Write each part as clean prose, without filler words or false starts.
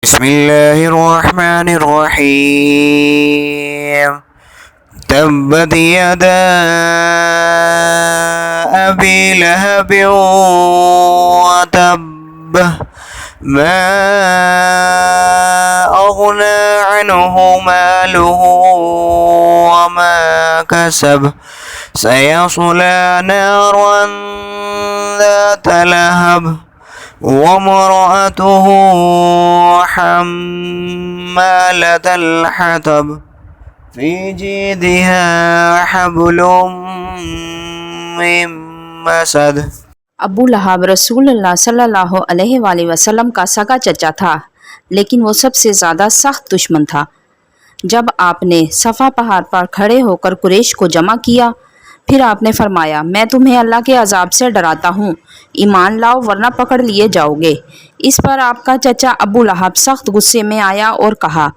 بسم اللہ الرحمن الرحیم تبت یدا ابی لہب وتب ما اغنى عنه ماله وما كسب سيصلى نارا ذات لهب وامرأته حمالة الحطب في جيدها حبل من مسد۔ ابو لہب رسول اللہ صلی اللہ علیہ وآلہ وسلم کا سگا چچا تھا، لیکن وہ سب سے زیادہ سخت دشمن تھا۔ جب آپ نے صفا پہاڑ پر کھڑے ہو کر قریش کو جمع کیا، پھر آپ نے فرمایا، میں تمہیں اللہ کے عذاب سے ڈراتا ہوں، ایمان لاؤ ورنہ پکڑ لیے جاؤ گے۔ اس پر آپ کا چچا ابو لہب سخت غصے میں آیا اور کہا،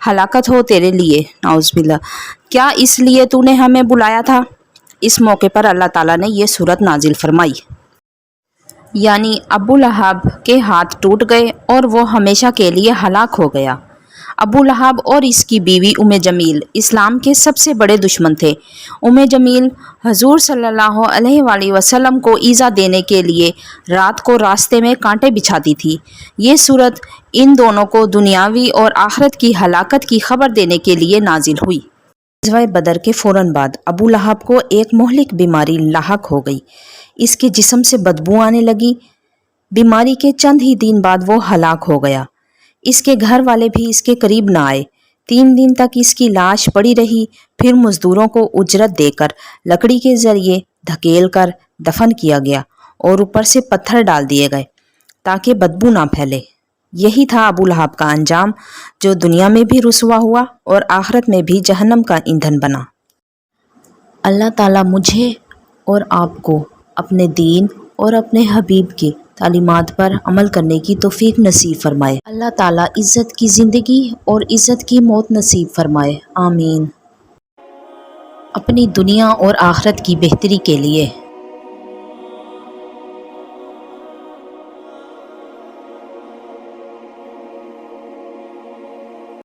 ہلاکت ہو تیرے لیے، نعوذ باللہ، کیا اس لیے تو نے ہمیں بلایا تھا؟ اس موقع پر اللہ تعالیٰ نے یہ سورت نازل فرمائی۔ یعنی ابو لہب کے ہاتھ ٹوٹ گئے اور وہ ہمیشہ کے لیے ہلاک ہو گیا۔ ابو لہب اور اس کی بیوی ام جمیل اسلام کے سب سے بڑے دشمن تھے۔ ام جمیل حضور صلی اللہ علیہ وآلہ وسلم کو ایذا دینے کے لیے رات کو راستے میں کانٹے بچھاتی تھی۔ یہ صورت ان دونوں کو دنیاوی اور آخرت کی ہلاکت کی خبر دینے کے لیے نازل ہوئی۔ غزوہ بدر کے فوراً بعد ابو لہب کو ایک مہلک بیماری لاحق ہو گئی۔ اس کے جسم سے بدبو آنے لگی۔ بیماری کے چند ہی دن بعد وہ ہلاک ہو گیا۔ اس کے گھر والے بھی اس کے قریب نہ آئے۔ 3 دن تک اس کی لاش پڑی رہی، پھر مزدوروں کو اجرت دے کر لکڑی کے ذریعے دھکیل کر دفن کیا گیا اور اوپر سے پتھر ڈال دیے گئے تاکہ بدبو نہ پھیلے۔ یہی تھا ابو لہب کا انجام، جو دنیا میں بھی رسوا ہوا اور آخرت میں بھی جہنم کا ایندھن بنا۔ اللہ تعالیٰ مجھے اور آپ کو اپنے دین اور اپنے حبیب کی تعلیمات پر عمل کرنے کی توفیق نصیب فرمائے۔ اللہ تعالیٰ عزت کی زندگی اور عزت کی موت نصیب فرمائے، آمین۔ اپنی دنیا اور آخرت کی بہتری کے لیے